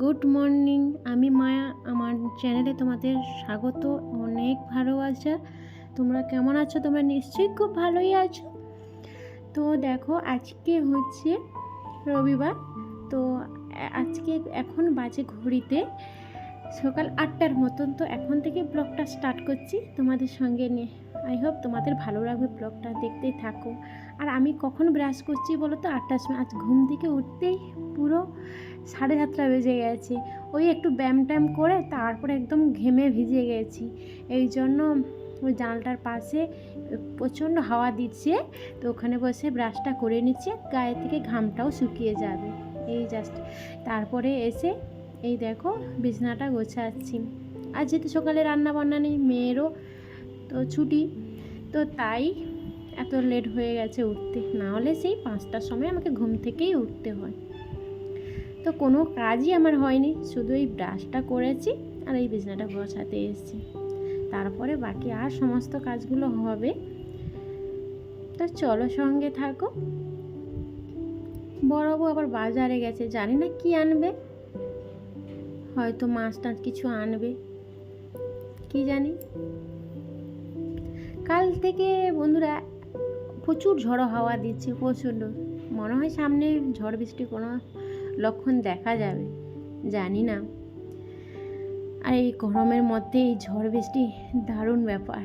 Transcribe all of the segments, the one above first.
Good morning, আমি মায়া। আমার চ্যানেলে তোমাদের স্বাগত, অনেক ভালোবাসা। তোমরা কেমন আছো? তোমরা নিশ্চয়ই খুব ভালোই আছো। তো দেখো, আজকে হচ্ছে রবিবার। তো আজকে এখন বাজে ঘড়িতে সকাল 8টার মতন। তো এখন থেকে ব্লগটা স্টার্ট করছি তোমাদের সঙ্গে নিয়ে। আই হোপ তোমাদের ভালো লাগবে, ব্লগটা দেখতেই থাকো। আর আমি কখন ব্রাশ করছি বলো তো? 8টার সময়। আজ ঘুম থেকে উঠতেই পুরো 7:30 বেজে গেছে। ওই একটু ব্যায়াম ট্যাম করে তারপরে একদম ঘেমে ভিজে গেছি। এই জন্য ওই জানলাটার পাশে প্রচণ্ড হাওয়া দিচ্ছে, তো ওখানে বসে ব্রাশটা করে নিচ্ছে, গায়ে থেকে ঘামটাও শুকিয়ে যাবে। এই জাস্ট তারপরে এসে এই দেখো বিছানাটা গোছাচ্ছি। আর যেহেতু সকালে রান্না বান্না নেই, মেয়েরও তো ছুটি, তো তাই এত লেট হয়ে গেছে উঠতে। না হলে সেই 5টার সময় আমাকে ঘুম থেকেই উঠতে হয়। তো কোনো কাজই আমার হয়নি, শুধু এই ব্রাশটা করেছি আর এই বিছানাটা গোছাতে এসেছি। তারপরে বাকি আর সমস্ত কাজগুলো হবে। তো চলো, সঙ্গে থাকো। বড়বাবু আবার বাজারে গেছে, জানি না কি আনবে, হয়তো মাছ টাছ কিছু আনবে, কি জানি। কাল থেকে বন্ধুরা প্রচুর ঝড়ো হাওয়া দিচ্ছে, প্রচণ্ড। মনে হয় সামনে ঝড় বৃষ্টি কোনো লক্ষণ দেখা যাবে, জানি না। আর এই গরমের মধ্যে এই ঝড় বৃষ্টি দারুণ ব্যাপার,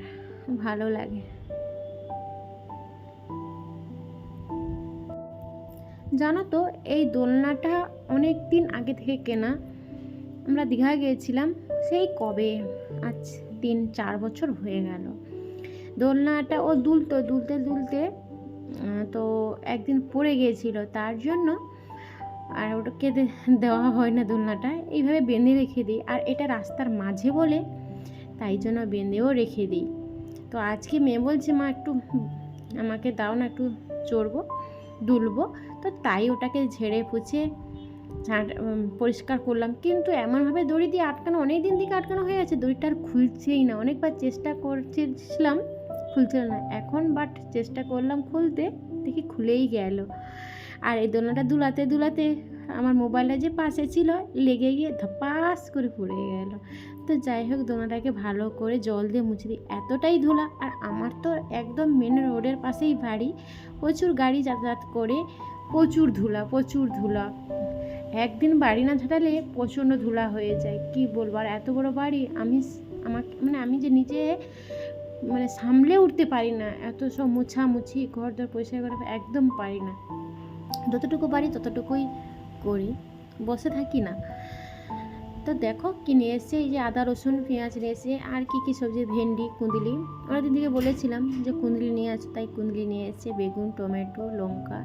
ভালো লাগে। জানো তো, এই দোলনাটা অনেক দিন আগে থেকে কেনা। আমরা দীঘা গিয়েছিলাম সেই কবে, আজ 3-4 বছর হয়ে গেল। দোলনাটা ও দুলতে তো একদিন পড়ে গিয়েছিল, তার জন্য আর ওটাকে দেওয়া হয় না। দোলনাটা এইভাবে বেঁধে রেখে দিই, আর এটা রাস্তার মাঝে বলে তাই জন্য বেঁধেও রেখে দিই। তো আজকে মেয়ে বলছে, মা একটু আমাকে দাও না, একটু চড়বো, দুলবো। তো তাই ওটাকে ঝেড়ে পুছে পরিষ্কার করলাম। কিন্তু এমনভাবে দড়ি দিয়ে আটকানো, অনেক দিন থেকে আটকানো হয়ে গেছে, দড়িটা আর খুলছেই না। অনেকবার চেষ্টা করছিলাম, খুলছিল না। এখন বাট চেষ্টা করলাম খুলতে, দেখি খুলেই গেল। আর এই দোলনাটা দুলাতে আমার মোবাইলটা যে পাশে ছিল লেগে গিয়ে ধপাস করে পড়ে গেল। তো যাই হোক, দোলনাটাকে ভালো করে জল দিয়ে মুছে দিই। এতটাই ধুলা, আর আমার তো একদম মেন রোডের পাশেই বাড়ি, প্রচুর গাড়ি যাতায়াত করে, প্রচুর ধুলা। একদিন বাড়ি না ঝাঁটালে প্রচণ্ড ধুলা হয়ে যায়, কি বলবো। আর এত বড় বাড়ি, আমি যে নিজে সামলে উঠতে পারি না। এত সব মুছামুছি, ঘর দর পরিষ্কার করে একদম পারি না। যতটুকু পারি ততটুকুই করি, বসে থাকি না। তো দেখো কি নিয়ে এসছে, এই যে আদা রসুন পেঁয়াজ নিয়ে এসে, আর কি সবজি, ভেন্ডি, কুঁদলি। অনেকদিন থেকে বলেছিলাম যে কুঁদলি নিয়ে আসছে, তাই কুঁদলি নিয়ে এসছে, বেগুন, টমেটো, লঙ্কা,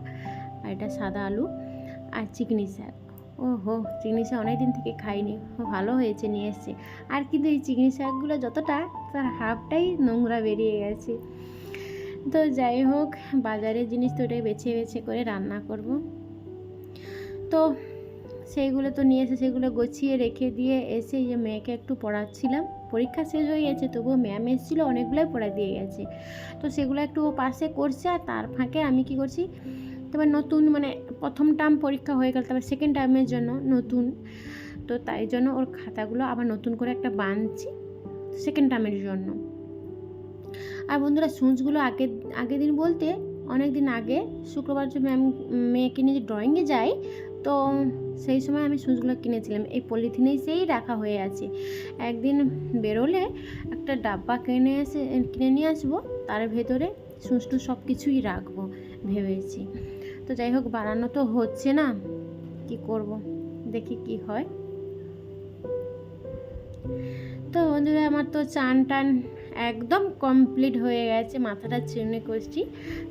আর এটা সাদা আলু, আর চিকনি শাক। ওহো, চিকনি শাক অনেকদিন থেকে খাইনি, ভালো হয়েছে নিয়ে এসছে। আর কিন্তু এই চিকনি শাকগুলো যতটা, তার হাফটাই নোংরা বেরিয়ে গেছে। তো যাই হোক, বাজারের জিনিস তো ওটাই বেছে করে রান্না করব। তো সেইগুলো তো নিয়ে এসে সেগুলো গুছিয়ে রেখে দিয়ে এসে যে মেয়েকে একটু পড়াচ্ছিলাম। পরীক্ষা শেষ হয়ে গেছে, তবুও ম্যাম এসেছিলো, অনেকগুলোই পড়া দিয়ে গেছে। তো সেগুলো একটু ও পাশে করছে, আর তার ফাঁকে আমি কি করছি, তারপর নতুন প্রথম টার্ম পরীক্ষা হয়ে গেল, তারপর সেকেন্ড টার্মের জন্য নতুন, তো তাই জন্য ওর খাতাগুলো আবার নতুন করে একটা বাঁধছি সেকেন্ড টার্মের জন্য। আর বন্ধুরা, শুজগুলো আগের দিন বলতে অনেক দিন আগে, শুক্রবার যে মেয়েকে নিয়ে ড্রয়িংয়ে যাই, তো সেই সময় আমি শুজগুলো কিনেছিলাম। এই পলিথিনেই সেই রাখা হয়ে আছে। একদিন বেরোলে একটা ডাব্বা কিনে নিয়ে আসবো, তার ভেতরে শুজ সব কিছুই রাখবো ভেবেছি। তো যাই হোক, বানানো তো হচ্ছে না, কি করব, দেখি কি হয়। তো বন্ধুরা, আমার তো চান টান একদম কমপ্লিট হয়ে গেছে, মাথাটা চিরুনি করছি।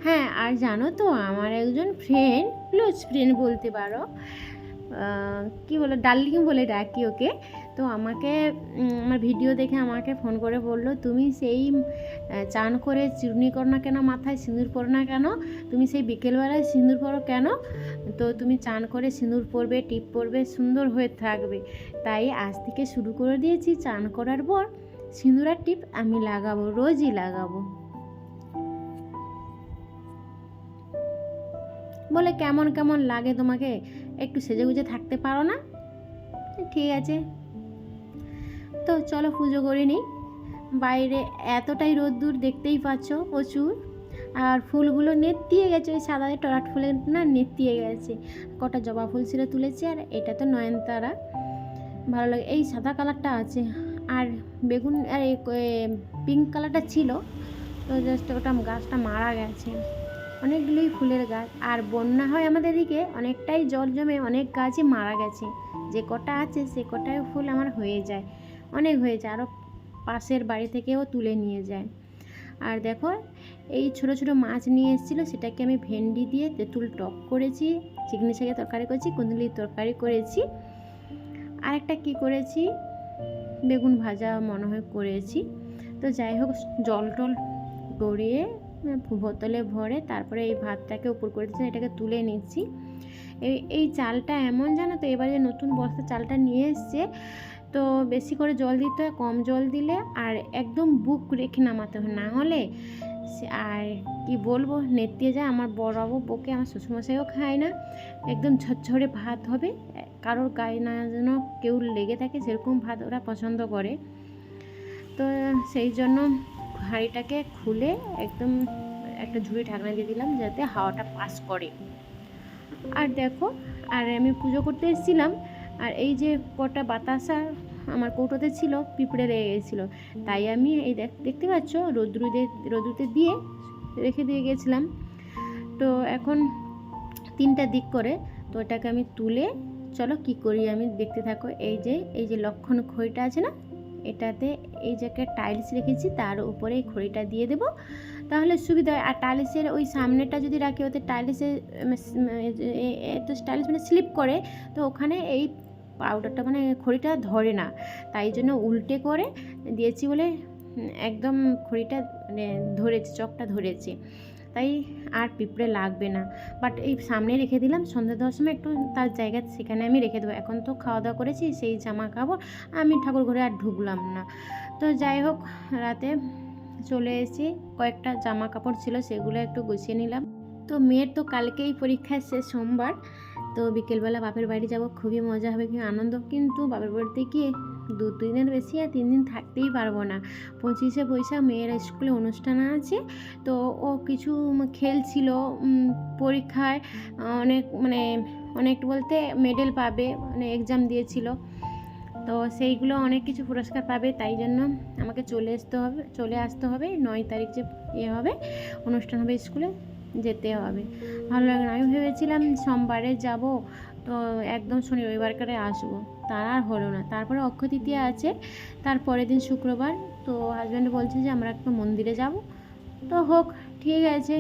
হ্যাঁ, আর জানো তো, আমার একজন ফ্রেন্ড, ক্লোজ ফ্রেন্ড বলতে পারো, কি বলো, ডার্লিং বলে ডাকি ওকে। তো আমাকে আমার ভিডিও দেখে আমাকে ফোন করে বললো, তুমি সেই চান করে চিরুনি করো না কেন, মাথায় সিঁদুর পরো না কেন, তুমি সেই বিকেলবেলায় সিঁদুর পরো কেন? তো তুমি চান করে সিঁদুর পরবে, টিপ পরবে, সুন্দর হয়ে থাকবে। তাই আজ থেকে শুরু করে দিয়েছি, চান করার পর সিঁদুর আর টিপ আমি লাগাবো, রোজই লাগাবো। বলে, কেমন লাগে তোমাকে, একটু সেজেগুজে থাকতে পারো না? ঠিক আছে, তো চলো পুজো করে নিই। বাইরে এতটাই রোদ্দুর দেখতেই পাচ্ছ প্রচুর, আর ফুলগুলো নেতিয়ে গেছে, ওই সাদা টরাট ফুলের না নেতিয়ে গেছে। কটা জবা ফুল ছিল তুলেছি, আর এটা তো নয়নতারা, ভালো লাগে। এই সাদা কালারটা আছে, আর বেগুন আর এই পিঙ্ক কালারটা ছিল, তো জাস্ট ওটা গাছটা মারা গেছে। অনেকগুলোই ফুলের গাছ, আর বন্যা হয় আমাদের এদিকে, অনেকটাই জল জমে অনেক গাছই মারা গেছে। যে কটা আছে সে কটায় ফুল আমার হয়ে যায়, অনেক হয়ে যায়, আরও পাশের বাড়ি থেকেও তুলে নিয়ে যায়। আর দেখো এই ছোট ছোট মাছ নিয়ে এসেছিলো, সেটাকে আমি ভেন্ডি দিয়ে তেঁতুল টক করেছি, চিকনি শাকে তরকারি করেছি, কুঁদলির তরকারি করেছি, আরেকটা কি করেছি, বেগুন ভাজা মনে হয় করেছি। তো যাই হোক, জল টল গড়িয়ে বোতলে ভরে তারপরে এই ভাতটাকে উপর করে দিচ্ছি, এটাকে তুলে নিচ্ছি। এই চালটা এমন, জানো তো, এবারে যে নতুন বস্তা চালটা নিয়ে এসছে, তো বেশি করে জল দিতে হয়, কম জল দিলে আর একদম বুক রেখে নামাতে হয়, না হলে আর কি বলবো নেতিয়ে যায়। আমার বড়বাবু বকে, আমার শ্বশুরমশাইও খায় না, একদম ঝরঝরে ভাত হবে, কারোর গায়ে না যেন কেউ লেগে থাকে সেরকম ভাত ওরা পছন্দ করে। তো সেই জন্য হাঁড়িটাকে খুলে একদম একটা ঝুড়ি ঢাকনা দিয়ে দিলাম যাতে হাওয়াটা পাস করে। আর দেখো, আর আমি পুজো করতে এসেছিলাম, আর এই যে কটা বাতাসা আমার কৌটোতে ছিল, পিঁপড়ে লেগে গেছিলো, তাই আমি এই দেখতে পাচ্ছ রোদ্রুতে দিয়ে রেখে দিয়ে গেছিলাম। তো এখন 3টা দিক করে, তো এটাকে আমি তুলে, চলো কি করি আমি দেখতে থাকো। এই যে লক্ষণ খড়িটা আছে না, এটাতে এই যে একটা টাইলস রেখেছি, তার উপরে এই খড়িটা দিয়ে দেবো, তাহলে সুবিধা হয়। আর টাইলসের ওই সামনেটা যদি রাখি, ওতে টাইলসের তো টাইলস মানে স্লিপ করে, তো ওখানে এই পাউডারটা মানে খড়িটা ধরে না, তাই জন্য উল্টে করে দিয়েছি বলে একদম খড়িটা মানে ধরেছে, চকটা ধরেছে, তাই আর পিঁপড়ে লাগবে না। বাট এই সামনে রেখে দিলাম, সন্ধ্যা দেওয়ার সময় একটু তার জায়গা সেখানে আমি রেখে দেবো। এখন তো খাওয়া দাওয়া করেছি, সেই জামা কাপড় আমি ঠাকুর ঘরে আর ঢুকলাম না। তো যাই হোক, রাতে চলে এসেছি, কয়েকটা জামা কাপড় ছিল সেগুলো একটু গুছিয়ে নিলাম। তো মেয়ের তো কালকেই পরীক্ষা শেষ, সোমবার, তো বিকেলবেলা বাপের বাড়ি যাব, খুবই মজা হবে, কি আনন্দ। কিন্তু বাপের বাড়িতে গিয়ে 2 দিনের বেশি আর 3 দিন থাকতেই পারবো না। 25শে বৈশাখ মেয়ের স্কুলে অনুষ্ঠান আছে, তো ও কিছু খেলছিল, পরীক্ষায় অনেক বলতে মেডেল পাবে, মানে এক্সাম দিয়েছিল, তো সেইগুলো অনেক কিছু পুরস্কার পাবে, তাই জন্য আমাকে চলে আসতে হবে 9 তারিখ যে হবে অনুষ্ঠান হবে, স্কুলে যেতে হবে। ভালো লাগে না, আমি ভেবেছিলাম সোমবারে যাব, তো একদম শনি রবিবার করে আসবো, তার আর হলো না। তারপরে অক্ষয় তৃতীয়া আছে, তারপরের দিন শুক্রবার, তো হাজব্যান্ড বলছে যে আমরা একটু মন্দিরে যাব, তো হোক ঠিক আছে,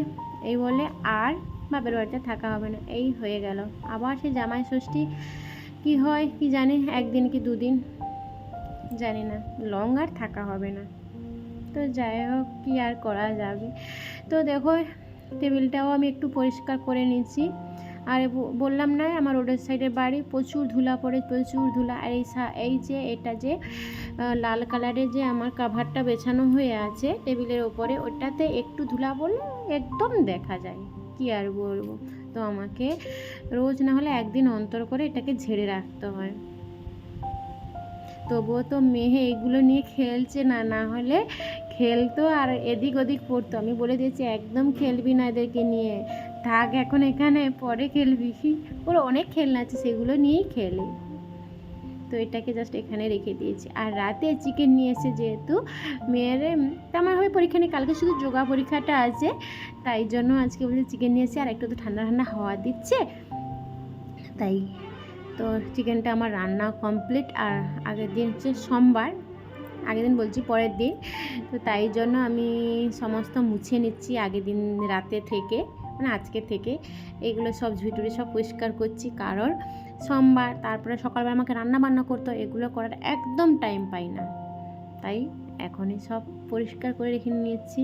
এই বলে আর বাপের বাড়িতে থাকা হবে না। এই হয়ে গেল, আবার সেই জামাই ষষ্ঠী কি হয় কি জানি, 1 দিন কি 2 দিন জানি না, লং আর থাকা হবে না। তো যাই হোক, কি আর করা যাবে। তো দেখো, টেবিলটাও আমি একটু পরিষ্কার করে নিচ্ছি। আর বললাম না, আমার রোডের সাইডের বাড়ি, প্রচুর ধুলা পড়ে, প্রচুর ধুলা। আর এই যে এটা যে লাল কালারের যে আমার কাভারটা বেছানো হয়ে আছে টেবিলের ওপরে, ওটাতে একটু ধুলা পড়লে একদম দেখা যায়, কি আর বলবো। তো আমাকে রোজ না হলে 1 দিন অন্তর করে এটাকে ঝেড়ে রাখতে হয়। তবুও তো মেয়ে এগুলো নিয়ে খেলছে না হলে খেলতো আর এদিক ওদিক পড়তো। আমি বলে দিয়েছি একদম খেলবি না এদেরকে নিয়ে, থাক এখন এখানে, পরে খেলবি। ওর অনেক খেলনা আছে, সেগুলো নিয়েই খেলে। তো এটাকে জাস্ট এখানে রেখে দিয়েছি। আর রাতে চিকেন নিয়ে এসে, যেহেতু মেয়ের তেমন হবে পরীক্ষা নেই, কালকে শুধু যোগা পরীক্ষাটা আছে, তাই জন্য আজকে বলছে চিকেন নিয়ে এসে, আর একটু তো ঠান্ডা ঠান্ডা হাওয়া দিচ্ছে, তাই তো চিকেনটা আমার রান্না কমপ্লিট। আর আগের দিন হচ্ছে সোমবার, আগের দিন বলছি পরের দিন, তো তাই জন্য আমি সমস্ত মুছে নিচ্ছি আগের দিন রাতে থেকে, মানে আজকে থেকে এগুলো সব ঝুঁটুরি সব পরিষ্কার করছি, কারণ সোমবার, তারপরে সকালবেলা আমাকে রান্না বান্না করতে হয়, এগুলো করার একদম টাইম পাই না, তাই এখনই সব পরিষ্কার করে রেখে নিয়েছি।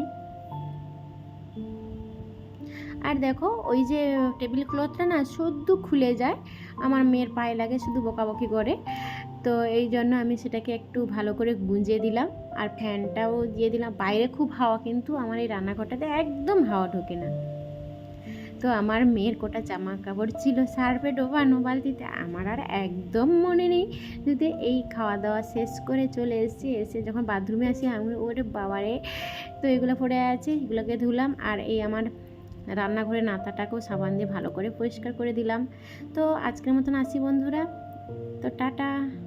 আর দেখো, ওই যে টেবিল ক্লথটা না শুধু খুলে যায়, আমার মেয়ের পায়ে লাগে, শুধু বকাবকি করে, তো এই জন্য আমি সেটাকে একটু ভালো করে গুঁজে দিলাম। আর ফ্যানটাও দিয়ে দিলাম, বাইরে খুব হাওয়া, কিন্তু আমার এই রান্নাঘরটাতে একদম হাওয়া ঢোকে না। তো আমার মেয়ের কোটা জামা কাপড় ছিল সার্ফে ডোবানো বালতিতে, আমার আর একদম মনে নেই। যদি এই খাওয়া দাওয়া শেষ করে চলে এসে যখন বাথরুমে আসি আমি ওরে বাবারে, তো এগুলো পড়ে আছে, এগুলোকে ধুলাম। আর এই আমার রান্নাঘরের নাতাটাকেও সাবান দিয়ে ভালো করে পরিষ্কার করে দিলাম। তো আজকের মতন আসি বন্ধুরা, তো টাটা।